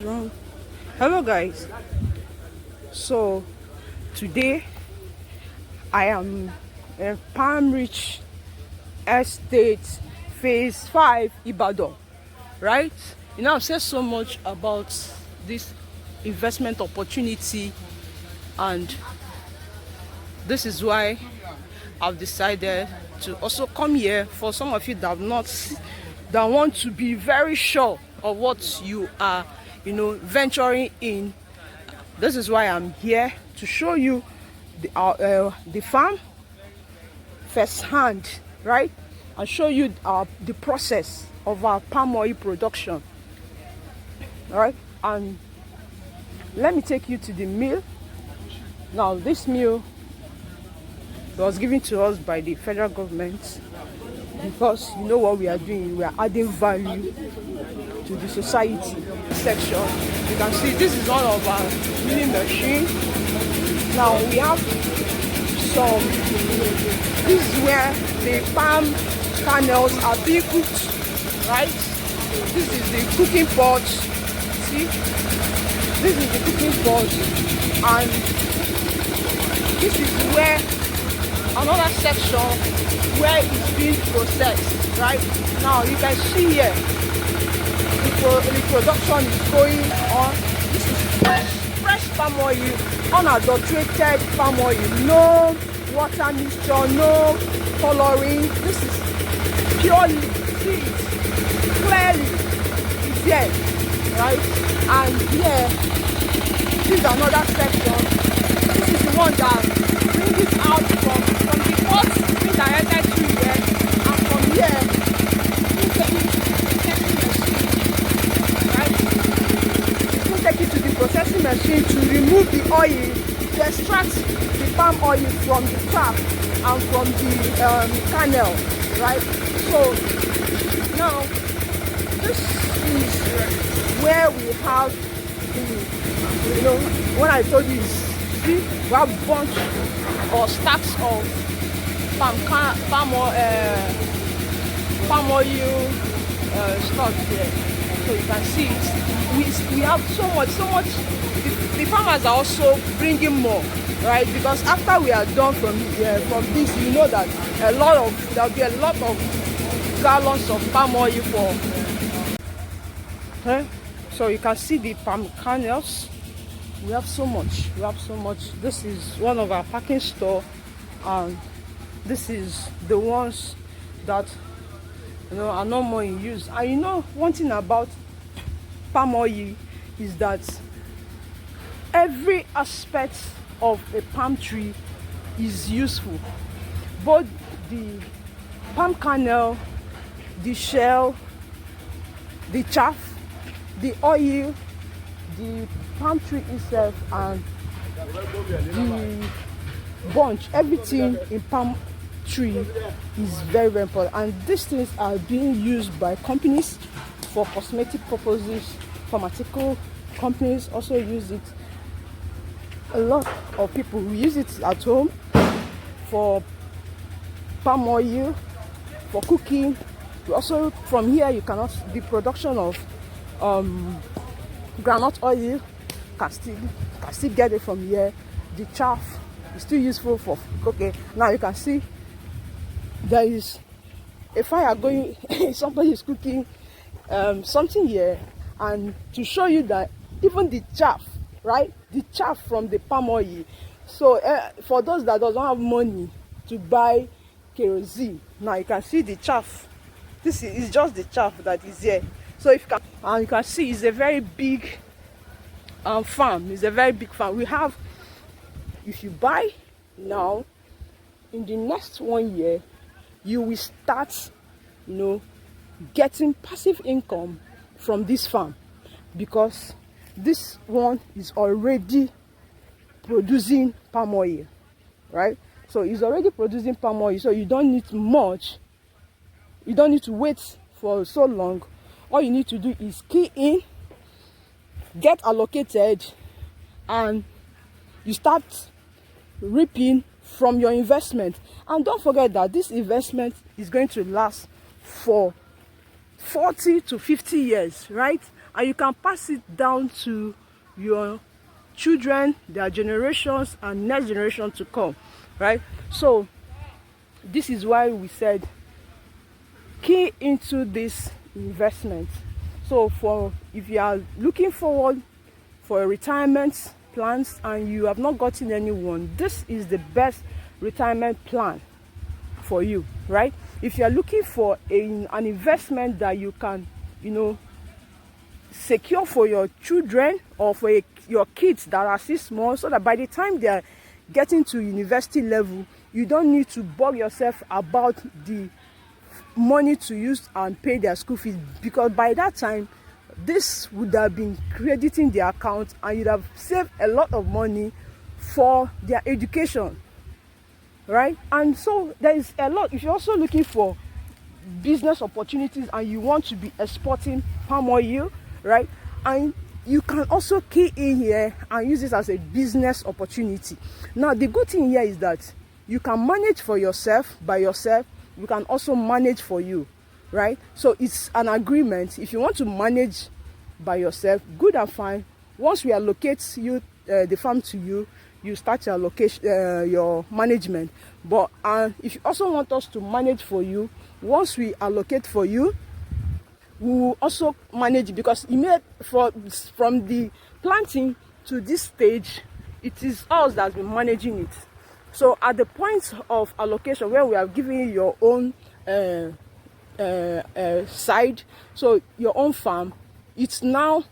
Wrong. Hello guys, so today I am in Palm Ridge Estate phase 5 Ibadan, right? I've said so much about this investment opportunity, and this is why I've decided to also come here. For some of you that want to be very sure of what you are venturing in, this is why I'm here to show you the farm firsthand, right? I'll show you the process of our palm oil production, all right? And let me take you to the mill. Now, this mill was given to us by the federal government because you know what we are doing, we are adding value to the society section. You can see this is one of our milling machines. Now we have some, this is where the palm kernels are being cooked, right? This is the cooking pot. See, this is the cooking pot, and this is where another section where it's being processed. Right now you can see here the production is going on. This is fresh palm oil, unadulterated palm oil, no water mixture, no coloring. This is purely, see it clearly, it's here, right? And here, this is another section. This is the one that brings it out from the pot being directed to here, and from here take it to the processing machine to remove the oil, to extract the palm oil from the sap and from the kernel, right? So now this is where we have the, when I told you, see, we have bunch or stacks of palm oil stock here. So you can see it. We have so much. The farmers are also bringing more, right? Because after we are done from this, you know that there'll be a lot of gallons of palm oil for. Okay? So you can see the palm kernels. We have so much. This is one of our packing store, and this is the ones that are no more in use. And one thing about palm oil is that every aspect of a palm tree is useful. Both the palm kernel, the shell, the chaff, the oil, the palm tree itself, and the bunch, everything in palm tree is very, very important. And these things are being used by companies for cosmetic purposes. Pharmaceutical companies also use it. A lot of people use it at home for palm oil, for cooking. Also, from here you cannot, the production of groundnut oil can still get it from here. The chaff is still useful for cooking. Now you can see there is a fire going. Somebody is cooking something here, and to show you that even the chaff, right, the chaff from the palm oil. So for those that don't have money to buy kerosene, now you can see the chaff. This is just the chaff that is here. So if you can, and you can see it's a very big farm. It's a very big farm. We have, if you buy now, in the next 1 year you will start getting passive income from this farm, because this one is already producing palm oil, right? So it's already producing palm oil, so you don't need much. You don't need to wait for so long. All you need to do is key in, get allocated, and you start reaping from your investment. And don't forget that this investment is going to last for 40 to 50 years, right? and you can pass it down to your children, their generations, and next generation to come, right? So this is why we said key into this investment. So if you are looking forward for a retirement plans and you have not gotten anyone, this is the best retirement plan for you, right? If you are looking for an investment that you can, secure for your children or for your kids that are still small, so that by the time they are getting to university level, you don't need to bug yourself about the money to use and pay their school fees, because by that time this would have been crediting their account and you'd have saved a lot of money for their education, right? And so there is a lot. If you're also looking for business opportunities and you want to be exporting palm oil, right, and you can also key in here and use this as a business opportunity. Now the good thing here is that you can manage for yourself by yourself. You can also manage for you, right? So it's an agreement. If you want to manage by yourself, good and fine. Once we allocate the farm to you, you start your allocation, your management. But if you also want us to manage for you, once we allocate for you, we will also manage, because from the planting to this stage, it is us that's been managing it. So at the point of allocation, where we are giving you your own side, so your own farm, it's now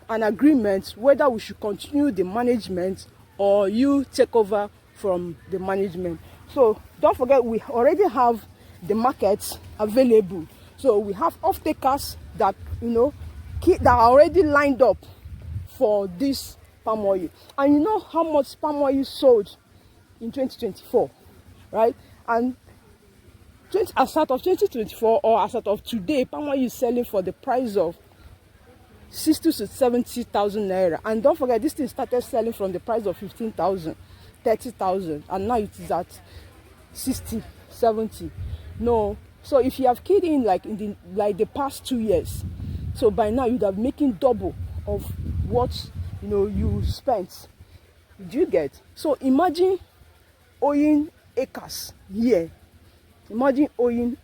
an agreement whether we should continue the management or you take over from the management. So don't forget, we already have the markets available. So we have off-takers that that are already lined up for this palm oil. And you know how much palm oil sold in 2024, right? And as out of 2024, or as out of today, palm oil is selling for the price of 60 to 70,000 naira. And don't forget, this thing started selling from the price of 15,000, 30,000, and now it is at 60, 70. No, so if you have keyed in like in the past 2 years, so by now you'd have making double of what you spent. Do you get? So imagine owing acres here. Imagine owing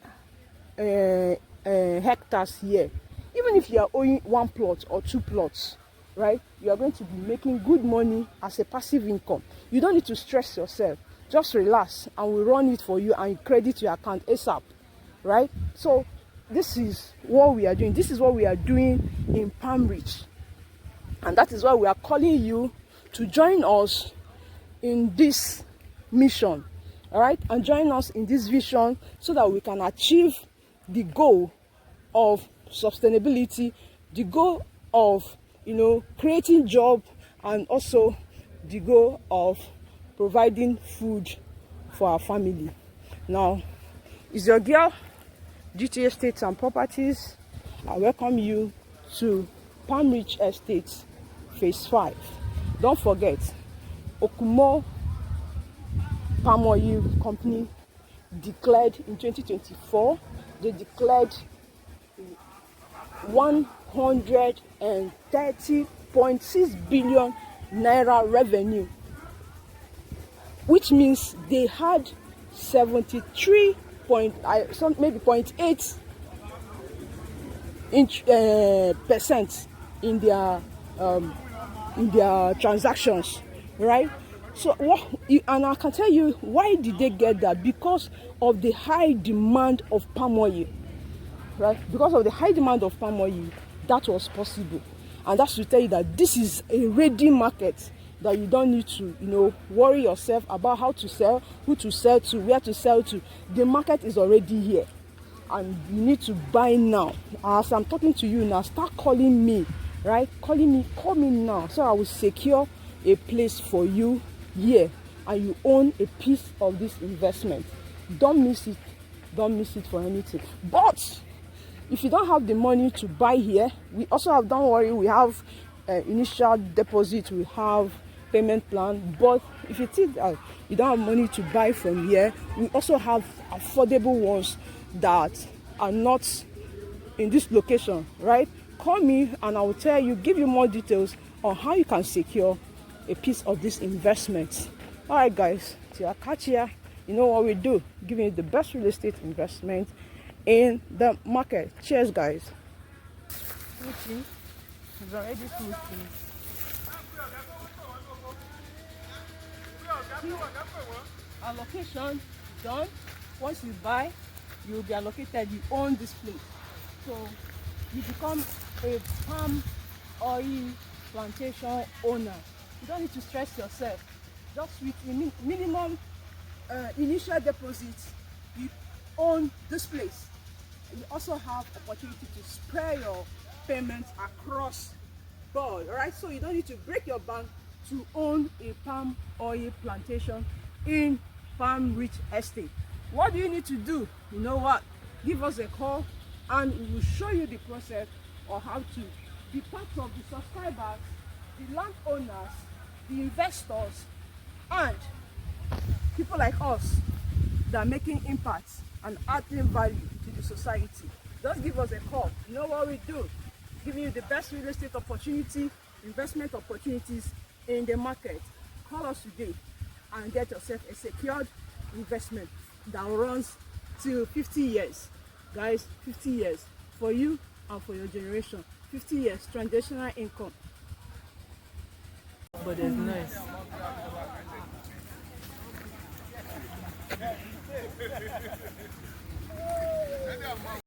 hectares here. Even if you are owing 1 plot or 2 plots, right, you are going to be making good money as a passive income. You don't need to stress yourself. Just relax and we'll run it for you and credit your account ASAP, right? So this is what we are doing. This is what we are doing in Palm Ridge. And that is why we are calling you to join us in this mission, all right? And join us in this vision so that we can achieve the goal of sustainability, the goal of creating job, and also the goal of providing food for our family. Now, it's your girl, GTA Estates and Properties. I welcome you to Palm Ridge Estates Phase 5. Don't forget, Okumo Palm Oil Company declared in 2024, they declared 130.6 billion naira revenue, which means they had 73 maybe 0.8 percent in their transactions, right? So and I can tell you why did they get that? Because of the high demand of palm oil, right? Because of the high demand of palm oil, that was possible. And that's to tell you that this is a ready market, that you don't need to worry yourself about how to sell, who to sell to, where to sell to. The market is already here and you need to buy now. As I'm talking to you now, start calling me, right? Call me now, so I will secure a place for you here and you own a piece of this investment. Don't miss it. Don't miss it for anything. But if you don't have the money to buy here, we also have, don't worry, we have initial deposit, we have payment plan. But if you think that you don't have money to buy from here, we also have affordable ones that are not in this location, right? call me and I will tell you, give you more details on how you can secure a piece of this investment. All right, guys, till I catch you. You know what we do, giving you the best real estate investment in the market. Cheers, guys. It's already fruity. Allocation done. Once you buy, you will be allocated. You own this place, so you become a palm oil plantation owner. You don't need to stress yourself. Just with minimum initial deposits, you own this place. You also have opportunity to spread your payments across board. All right, so you don't need to break your bank to own a palm oil plantation in Palm Rich Estate. What do you need to do? You know what? Give us a call and we will show you the process or how to be part of the subscribers, the landowners, the investors, and people like us that are making impacts and adding value to the society. Just give us a call. You know what we do? Giving you the best real estate opportunity, investment opportunities in the market. Call us today and get yourself a secured investment that runs till 50 years. Guys, 50 years for you and for your generation. 50 years transitional income. But there's noise.